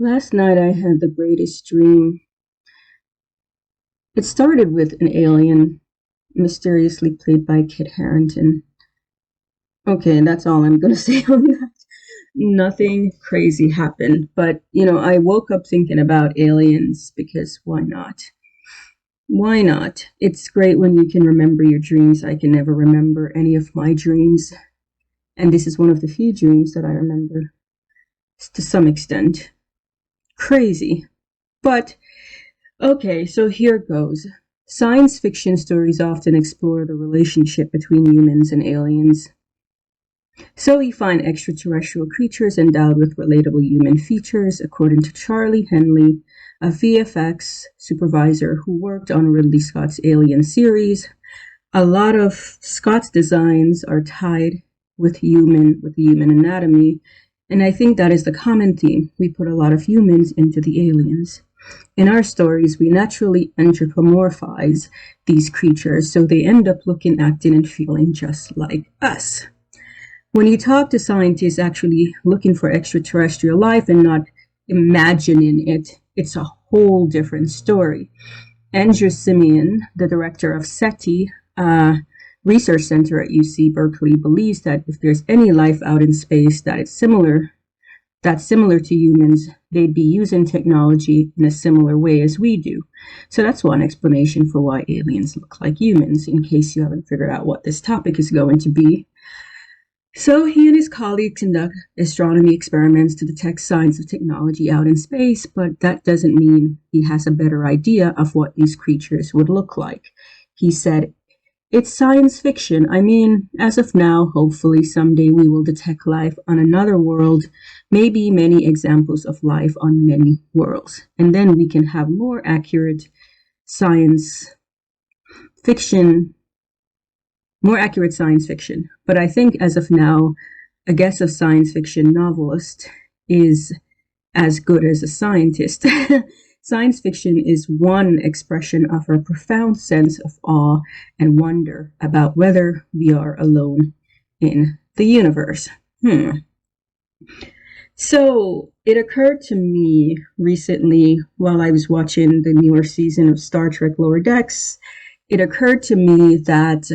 Last night I had the greatest dream. It started with an alien mysteriously played by Kit Harington. Okay, that's all I'm gonna say on that. Nothing crazy happened, but I woke up thinking about aliens because why not? Why not? It's great when you can remember your dreams. I can never remember any of my dreams, and this is one of the few dreams that I remember to some extent. Crazy. But okay, so here goes. Science fiction stories often explore the relationship between humans and aliens. So we find extraterrestrial creatures endowed with relatable human features, according to Charlie Henley, a VFX supervisor who worked on Ridley Scott's Alien series. A lot of Scott's designs are tied with the human anatomy, and I think that is the common theme. We put a lot of humans into the aliens. In our stories, we naturally anthropomorphize these creatures, so they end up looking, acting, and feeling just like us. When you talk to scientists actually looking for extraterrestrial life and not imagining it, it's a whole different story. Andrew Simeon, the director of SETI, research center at UC Berkeley, believes that if there's any life out in space that's similar to humans, they'd be using technology in a similar way as we do. So that's one explanation for why aliens look like humans, in case you haven't figured out what this topic is going to be. So he and his colleagues conduct astronomy experiments to detect signs of technology out in space, but that doesn't mean he has a better idea of what these creatures would look like. He said, "It's science fiction. I mean, as of now, hopefully someday we will detect life on another world, maybe many examples of life on many worlds. And then we can have fiction more accurate science fiction. But I think as of now, a guess of science fiction novelist is as good as a scientist." Science fiction is one expression of our profound sense of awe and wonder about whether we are alone in the universe. So it occurred to me recently while I was watching the newer season of Star Trek Lower Decks, it occurred to me that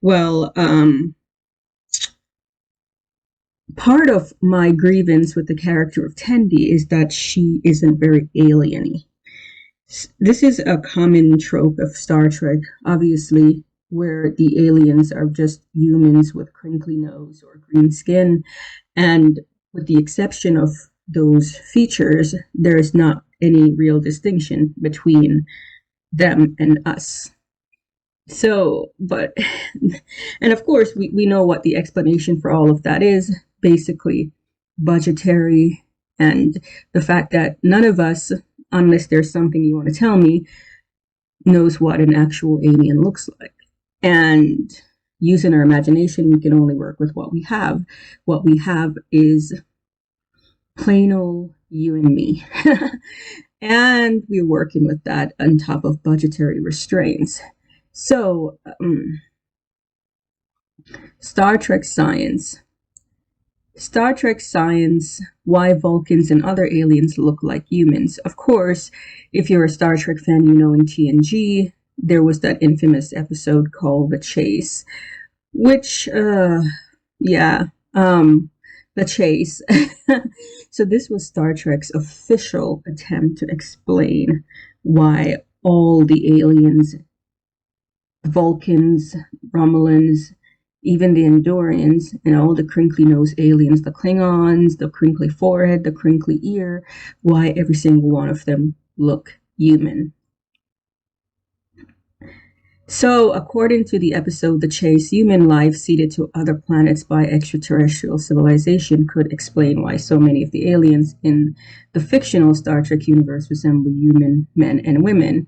well, part of my grievance with the character of Tendi is that she isn't very alien-y. This is a common trope of Star Trek, obviously, where the aliens are just humans with crinkly nose or green skin, and with the exception of those features, there is not any real distinction between them and us. So, but, and of course, we know what the explanation for all of that is, basically budgetary, and the fact that none of us, unless there's something you want to tell me, knows what an actual alien looks like. And using our imagination, we can only work with what we have. What we have is plain old you and me. And we're working with that on top of budgetary restraints. So, Star Trek science. Star Trek science, why Vulcans and other aliens look like humans. Of course, if you're a Star Trek fan, you know in TNG, there was that infamous episode called The Chase, which, The Chase. So this was Star Trek's official attempt to explain why all the aliens, Vulcans, Romulans, even the Andorians, and all the crinkly nosed aliens, the Klingons, the crinkly forehead, the crinkly ear, why every single one of them look human. So, according to the episode The Chase, human life seeded to other planets by extraterrestrial civilization could explain why so many of the aliens in the fictional Star Trek universe resemble human men and women.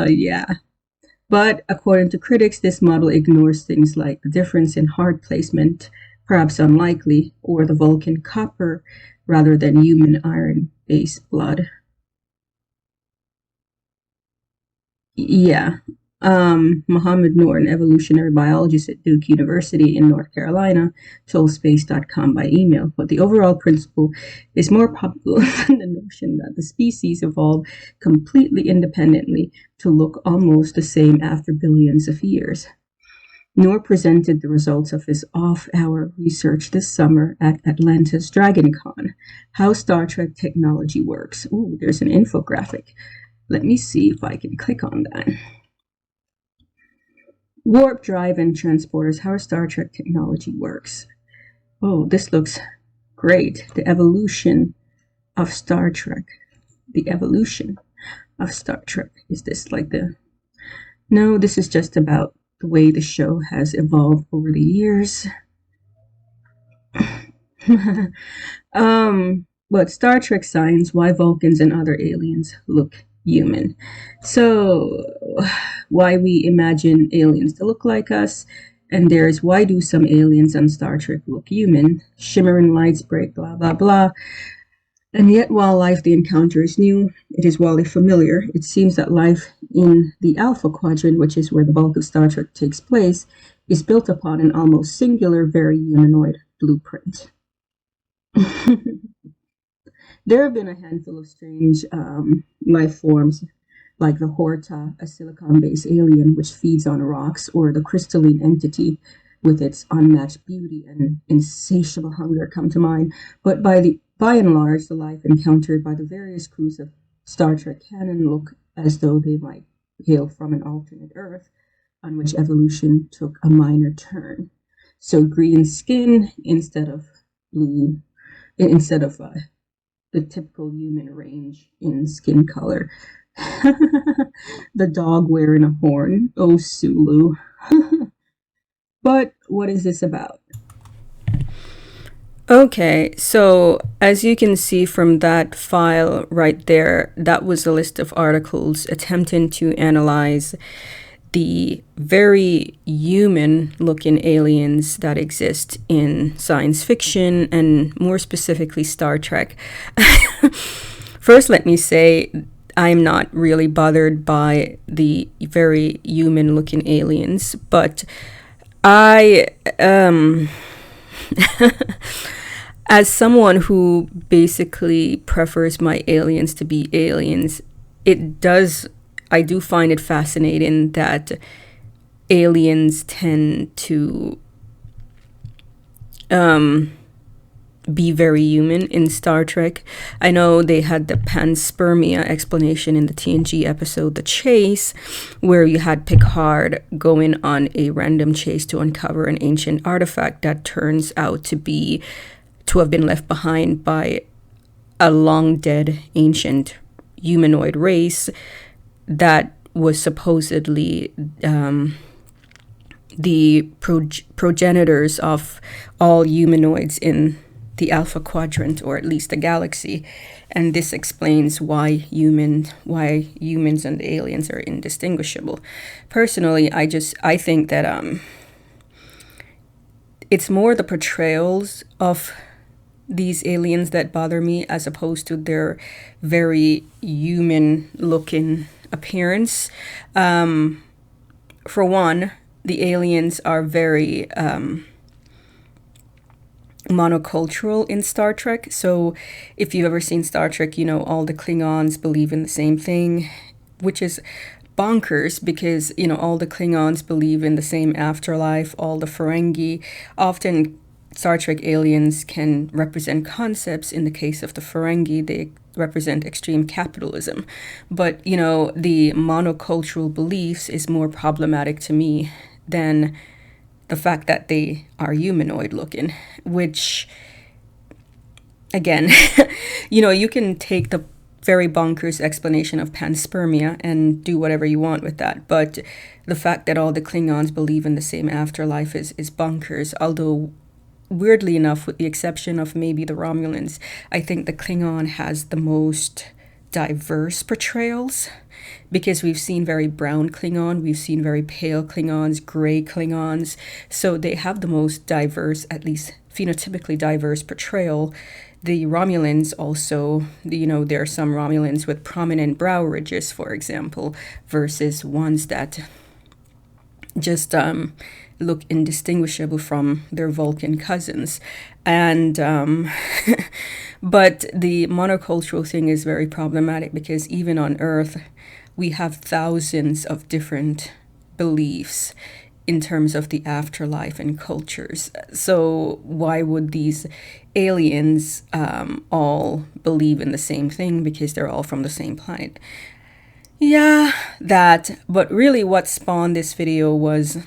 Yeah. But according to critics, this model ignores things like the difference in heart placement, perhaps unlikely, or the Vulcan copper rather than human iron-based blood. Yeah. Mohammed Noor, an evolutionary biologist at Duke University in North Carolina, told Space.com by email. But the overall principle is more probable than the notion that the species evolved completely independently to look almost the same after billions of years. Noor presented the results of his off-hour research this summer at Atlanta's DragonCon, How Star Trek Technology Works. Ooh, there's an infographic. Let me see if I can click on that. Warp drive and transporters, how Star Trek technology works. Oh, this looks great. The evolution of Star Trek. The evolution of Star Trek. Is this like the... No, this is just about the way the show has evolved over the years. But Star Trek science, why Vulcans and other aliens look human. So, why we imagine aliens to look like us, and there's why do some aliens on Star Trek look human, shimmering lights break, blah, blah, blah. And yet, while life they encounter is new, it is wholly familiar. It seems that life in the Alpha Quadrant, which is where the bulk of Star Trek takes place, is built upon an almost singular, very humanoid blueprint. There have been a handful of strange life forms, like the Horta, a silicon-based alien which feeds on rocks, or the crystalline entity with its unmatched beauty and insatiable hunger come to mind. But by and large, the life encountered by the various crews of Star Trek canon look as though they might hail from an alternate Earth on which evolution took a minor turn. So green skin instead of blue, instead of the typical human range in skin color. The dog wearing a horn. Oh, Sulu. But what is this about? Okay, so as you can see from that file right there, that was a list of articles attempting to analyze the very human looking aliens that exist in science fiction and more specifically Star Trek. First, let me say I'm not really bothered by the very human looking aliens, but I as someone who basically prefers my aliens to be aliens, I do find it fascinating that aliens tend to be very human in Star Trek. I know they had the panspermia explanation in the TNG episode The Chase, where you had Picard going on a random chase to uncover an ancient artifact that turns out to have been left behind by a long dead ancient humanoid race that was supposedly the progenitors of all humanoids in the Alpha Quadrant, or at least the galaxy. And this explains why humans and aliens are indistinguishable. Personally, I think that it's more the portrayals of these aliens that bother me, as opposed to their very human looking appearance. For one, the aliens are very monocultural in Star Trek. So if you've ever seen Star Trek, you know all the Klingons believe in the same thing, which is bonkers because, you know, all the Klingons believe in the same afterlife, all the Ferengi. Often Star Trek aliens can represent concepts. In the case of the Ferengi, they represent extreme capitalism. But, you know, the monocultural beliefs is more problematic to me than the fact that they are humanoid looking, which, again, you know, you can take the very bonkers explanation of panspermia and do whatever you want with that. But the fact that all the Klingons believe in the same afterlife is bonkers. Although, weirdly enough, with the exception of maybe the Romulans, I think the Klingon has the most diverse portrayals, because we've seen very brown Klingon, we've seen very pale Klingons, gray Klingons. So they have the most diverse, at least phenotypically diverse portrayal. The Romulans also, you know, there are some Romulans with prominent brow ridges, for example, versus ones that just look indistinguishable from their Vulcan cousins. And but the monocultural thing is very problematic because even on Earth, we have thousands of different beliefs in terms of the afterlife and cultures. So why would these aliens all believe in the same thing? Because they're all from the same planet. Yeah, that. But really what spawned this video was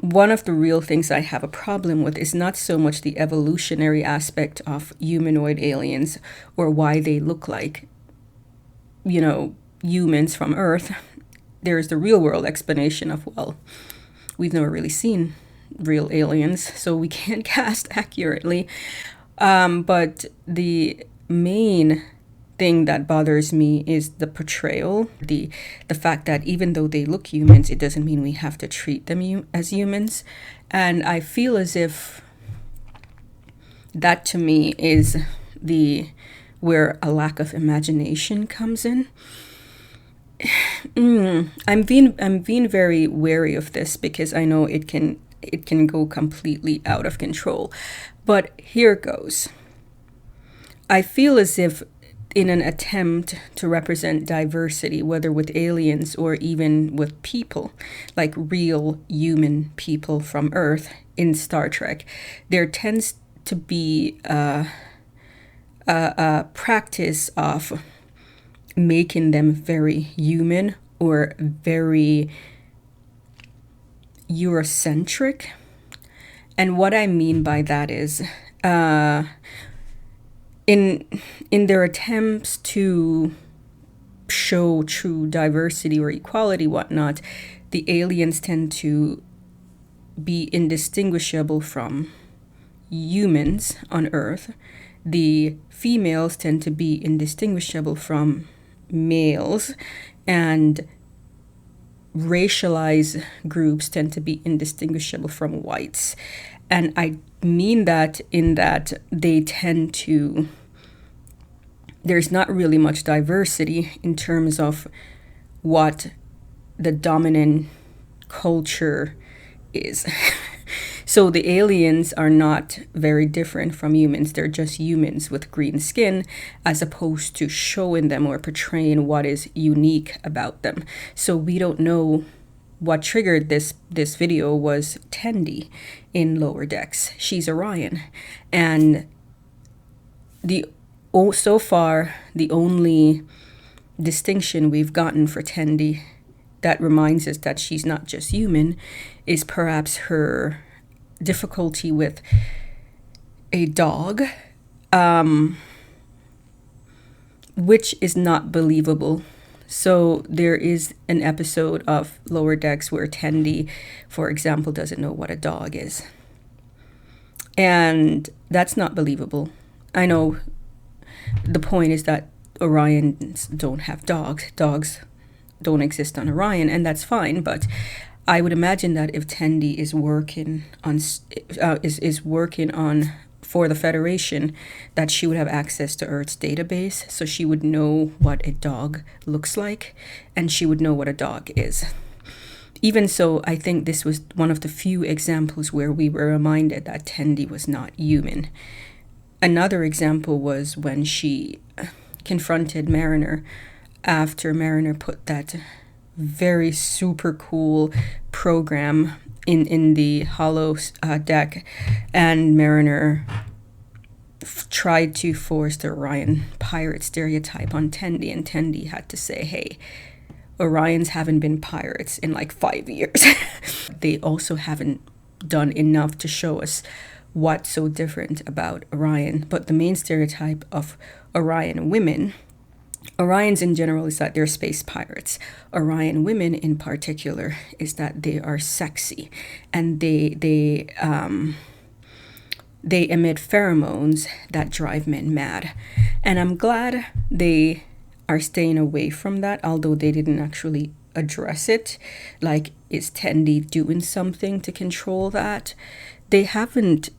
one of the real things I have a problem with is not so much the evolutionary aspect of humanoid aliens or why they look like, humans from Earth. There's the real world explanation of, well, we've never really seen real aliens, so we can't cast accurately. But the main thing that bothers me is the portrayal, the fact that even though they look humans, it doesn't mean we have to treat them as humans. And I feel as if that to me is where a lack of imagination comes in. I'm being very wary of this because I know it can go completely out of control. But here goes. I feel as if in an attempt to represent diversity, whether with aliens or even with people, like real human people from Earth in Star Trek, there tends to be a practice of making them very human or very Eurocentric. And what I mean by that is in their attempts to show true diversity or equality, whatnot, the aliens tend to be indistinguishable from humans on Earth. The females tend to be indistinguishable from males, and racialized groups tend to be indistinguishable from whites. And I mean that in that they tend to, there's not really much diversity in terms of what the dominant culture is. So the aliens are not very different from humans. They're just humans with green skin, as opposed to showing them or portraying what is unique about them. So we don't know. What triggered this video was Tendi in Lower Decks. She's Orion. And so far, the only distinction we've gotten for Tendi that reminds us that she's not just human is perhaps her difficulty with a dog, which is not believable. So there is an episode of Lower Decks where Tendi, for example, doesn't know what a dog is. And that's not believable. I know the point is that Orions don't have dogs. Dogs don't exist on Orion, and that's fine. But I would imagine that if Tendi is working on for the Federation, that she would have access to Earth's database, so she would know what a dog looks like, and she would know what a dog is. Even so, I think this was one of the few examples where we were reminded that Tendi was not human. Another example was when she confronted Mariner after Mariner put that very super cool program in the hollow deck, and Mariner tried to force the Orion pirate stereotype on Tendi, and Tendi had to say, hey, Orions haven't been pirates in like 5 years. They also haven't done enough to show us what's so different about Orion. But the main stereotype of Orion women, Orions in general, is that they're space pirates. Orion women in particular is that they are sexy, and they emit pheromones that drive men mad. And I'm glad they are staying away from that, although they didn't actually address it. Like, is Tendi doing something to control that? They haven't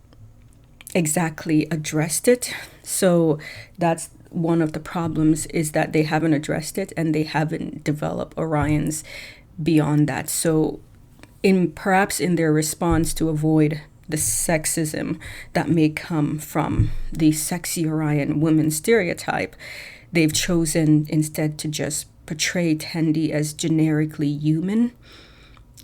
exactly addressed it. So that's one of the problems, is that they haven't addressed it, and they haven't developed Orion's beyond that. So perhaps in their response to avoid the sexism that may come from the sexy Orion woman stereotype, they've chosen instead to just portray Tendi as generically human.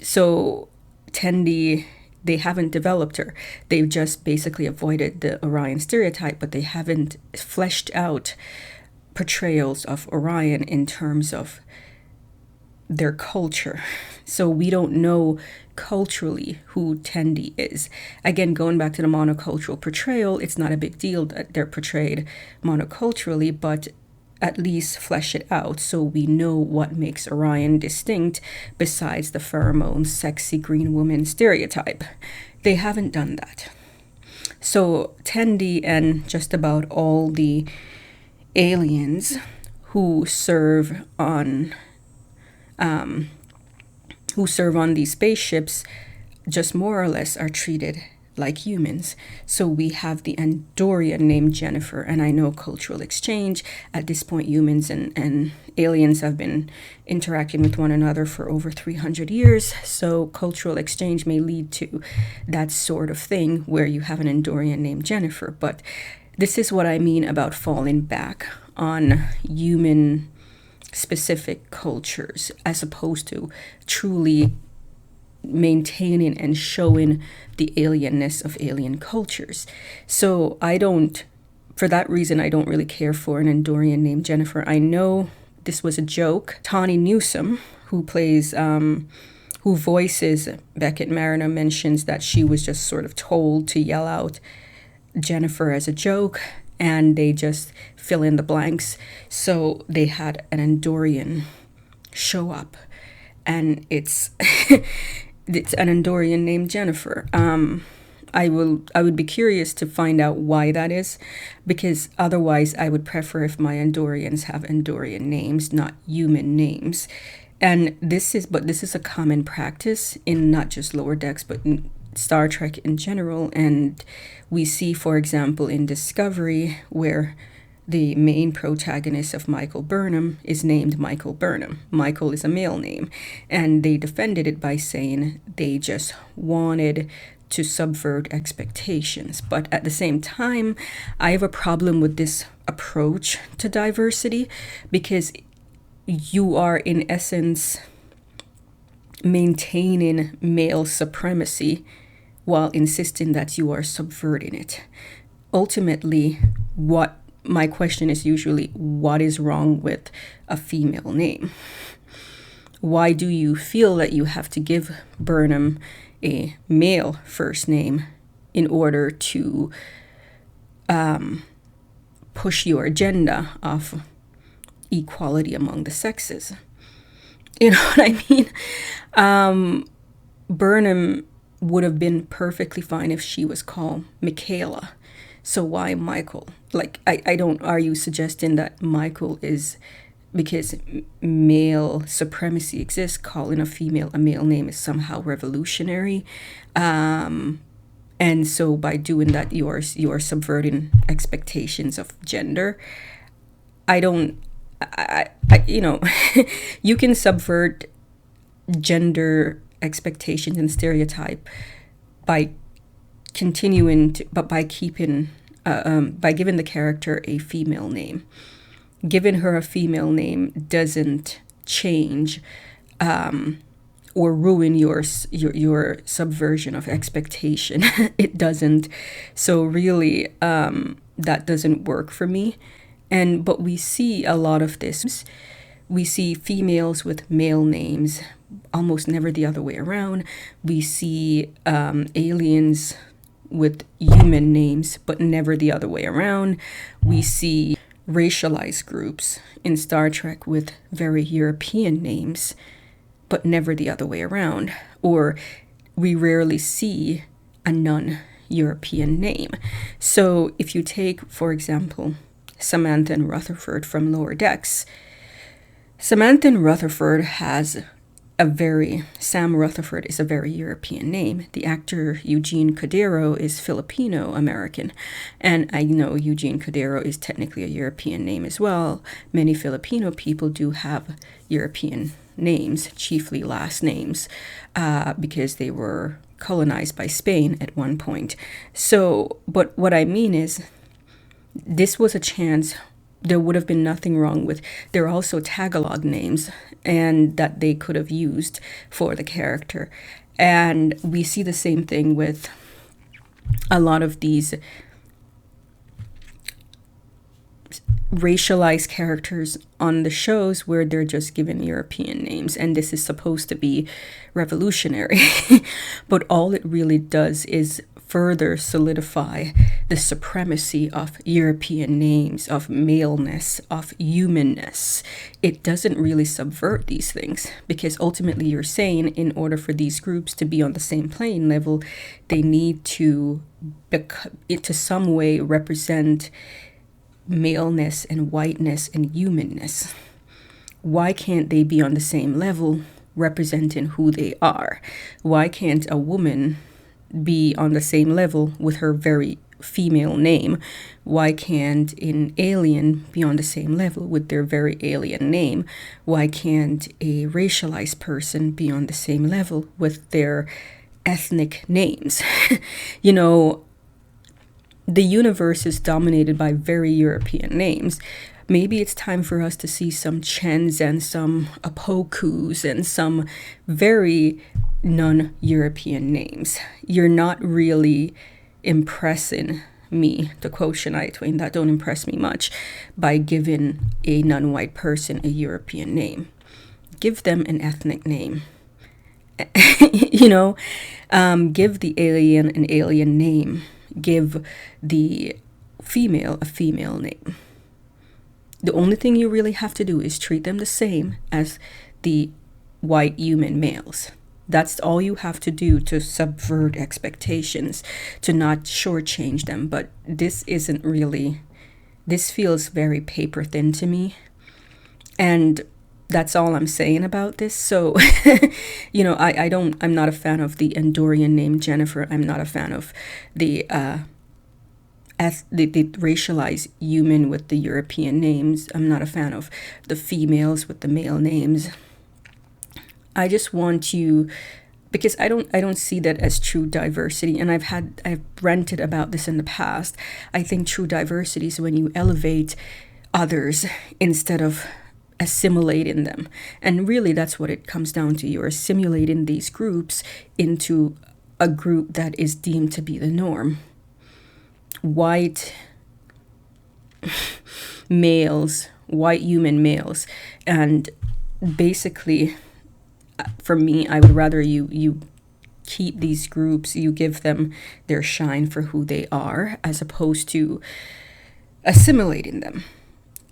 So Tendi, they haven't developed her. They've just basically avoided the Orion stereotype, but they haven't fleshed out portrayals of Orion in terms of their culture. So we don't know culturally who Tendi is. Again, going back to the monocultural portrayal, it's not a big deal that they're portrayed monoculturally, but at least flesh it out so we know what makes Orion distinct besides the pheromone sexy green woman stereotype. They haven't done that. So Tendi and just about all the aliens who serve on these spaceships just more or less are treated like humans. So we have the Andorian named Jennifer, and I know cultural exchange. At this point, humans and aliens have been interacting with one another for over 300 years. So cultural exchange may lead to that sort of thing where you have an Andorian named Jennifer. But this is what I mean about falling back on human specific cultures as opposed to truly maintaining and showing the alienness of alien cultures. So for that reason, I don't really care for an Andorian named Jennifer. I know this was a joke. Tawny Newsome, who voices Beckett Mariner, mentions that she was just sort of told to yell out Jennifer as a joke, and they just fill in the blanks. So they had an Andorian show up, and it's it's an Andorian named Jennifer. I would be curious to find out why that is, because otherwise I would prefer if my Andorians have Andorian names, not human names. And this is a common practice in not just Lower Decks, but in Star Trek in general. And we see, for example, in Discovery, where the main protagonist of Michael Burnham is named Michael Burnham. Michael is a male name, and they defended it by saying they just wanted to subvert expectations. But at the same time, I have a problem with this approach to diversity, because you are in essence maintaining male supremacy while insisting that you are subverting it. Ultimately, my question is usually, what is wrong with a female name? Why do you feel that you have to give Burnham a male first name in order to push your agenda of equality among the sexes? You know what I mean? Burnham would have been perfectly fine if she was called Michaela. So why Michael? Are you suggesting that Michael is, because male supremacy exists, calling a female a male name is somehow revolutionary? And so by doing that, you are subverting expectations of gender. You can subvert gender expectations and stereotype by continuing to, but by keeping by giving the character a female name. Giving her a female name doesn't change or ruin your subversion of expectation. It doesn't. So really, that doesn't work for me. But we see a lot of this. We see females with male names, almost never the other way around. We see aliens with human names, but never the other way around. We see racialized groups in Star Trek with very European names, but never the other way around. Or we rarely see a non-European name. So if you take, for example, Samantha and Rutherford from Lower Decks, Samantha and Rutherford Sam Rutherford is a very European name. The actor Eugene Cordero is Filipino-American. And I know Eugene Cordero is technically a European name as well. Many Filipino people do have European names, chiefly last names, because they were colonized by Spain at one point. So, but what I mean is, this was a chance. There would have been nothing wrong with. There are also Tagalog names, and that they could have used for the character. And we see the same thing with a lot of these racialized characters on the shows where they're just given European names, and this is supposed to be revolutionary. But all it really does is further solidify the supremacy of European names, of maleness, of humanness. It doesn't really subvert these things, because ultimately you're saying in order for these groups to be on the same playing level, they need to some way represent maleness and whiteness and humanness. Why can't they be on the same level representing who they are? Why can't a woman be on the same level with her very female name? Why can't an alien be on the same level with their very alien name? Why can't a racialized person be on the same level with their ethnic names? You know, the universe is dominated by very European names. Maybe it's time for us to see some Chens and some Apokus and some very non-European names. You're not really impressing me, to quote Shania Twain, that don't impress me much, by giving a non-white person a European name. Give them an ethnic name. You know, give the alien an alien name. Give the female a female name. The only thing you really have to do is treat them the same as the white human males. That's all you have to do to subvert expectations, to not shortchange them. But this isn't really, this feels very paper thin to me. And that's all I'm saying about this. So, you know, I'm not a fan of the Andorian name Jennifer. I'm not a fan of the racialized human with the European names. I'm not a fan of the females with the male names. I just want you, because I don't see that as true diversity. And I've ranted about this in the past. I think true diversity is when you elevate others instead of assimilating them. And really that's what it comes down to. You're assimilating these groups into a group that is deemed to be the norm. White males, white human males. And basically, for me, I would rather you keep these groups, you give them their shine for who they are, as opposed to assimilating them.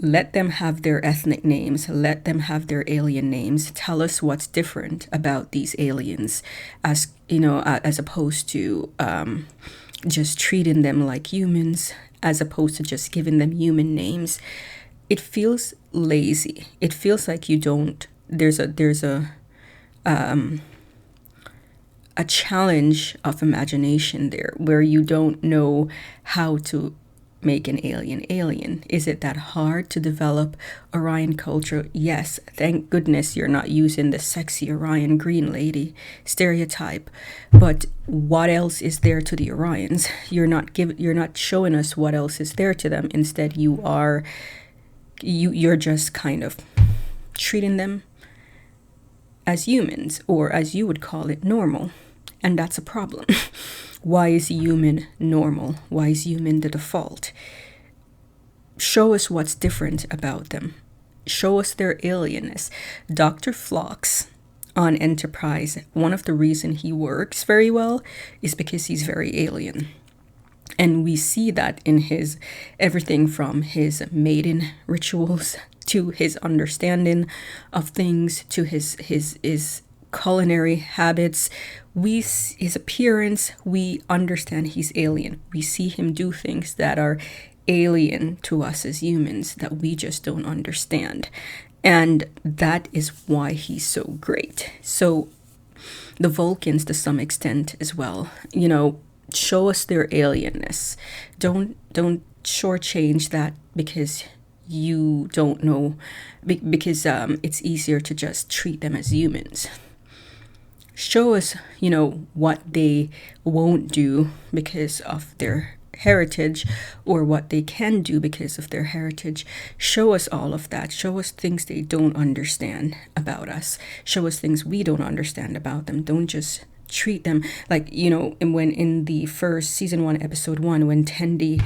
Let them have their ethnic names. Let them have their alien names. Tell us what's different about these aliens, as you know, as opposed to just treating them like humans, as opposed to just giving them human names. It feels lazy. It feels like you don't. There's a challenge of imagination there, where you don't know how to make an alien. Is it that hard to develop Orion culture? Yes, thank goodness you're not using the sexy Orion green lady stereotype. But what else is there to the Orions? You're not showing us what else is there to them. Instead, you're just kind of treating them as humans, or as you would call it, normal. And that's a problem. Why is human normal? Why is human the default? Show us what's different about them. Show us their alienness. Dr. Phlox on Enterprise, one of the reasons he works very well is because he's very alien. And we see that in his everything from his mating rituals to his understanding of things, to his culinary habits. His appearance, we understand he's alien. We see him do things that are alien to us as humans that we just don't understand. And that is why he's so great. So the Vulcans, to some extent as well, you know, show us their alienness. Don't shortchange that because you don't know, because it's easier to just treat them as humans. Show us, what they won't do because of their heritage, or what they can do because of their heritage. Show us all of that. Show us things they don't understand about us. Show us things we don't understand about them. Don't just treat them like, and when in the first season 1, episode 1, when Tendi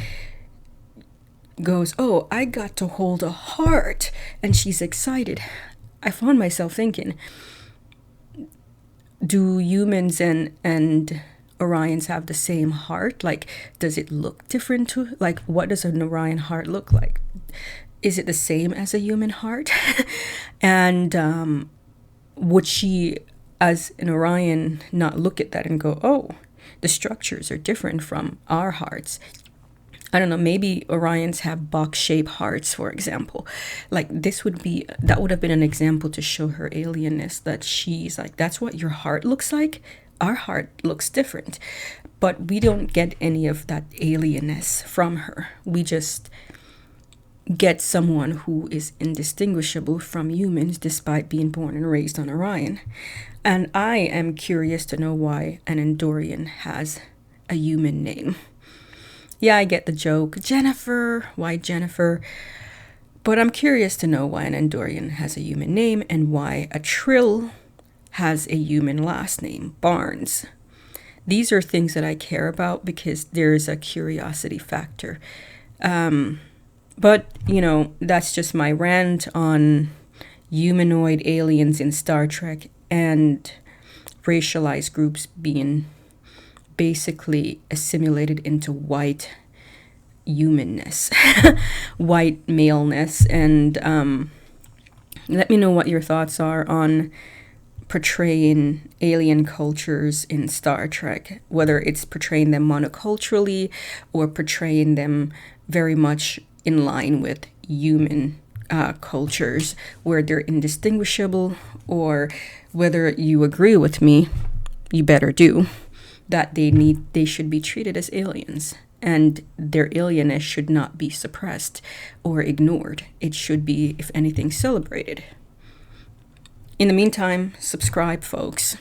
goes, "Oh, I got to hold a heart," and she's excited, I found myself thinking, do humans and Orions have the same heart? Like, does it look different to, like, what does an Orion heart look like? Is it the same as a human heart? And would she, as an Orion, not look at that and go, "Oh, the structures are different from our hearts"? I don't know, maybe Orions have box-shaped hearts, for example. Like, that would have been an example to show her alienness, that she's like, that's what your heart looks like? Our heart looks different. But we don't get any of that alienness from her. We just get someone who is indistinguishable from humans despite being born and raised on Orion. And I am curious to know why an Endorian has a human name. Yeah, I get the joke. Jennifer, why Jennifer? But I'm curious to know why an Endorian has a human name and why a Trill has a human last name, Barnes. These are things that I care about because there's a curiosity factor. But, that's just my rant on humanoid aliens in Star Trek and racialized groups being basically assimilated into white humanness, white maleness. And let me know what your thoughts are on portraying alien cultures in Star Trek, whether it's portraying them monoculturally or portraying them very much in line with human cultures where they're indistinguishable, or whether you agree with me, you better do, that they should be treated as aliens, and their alienness should not be suppressed or ignored. It should be, if anything, celebrated. In the meantime, subscribe, folks.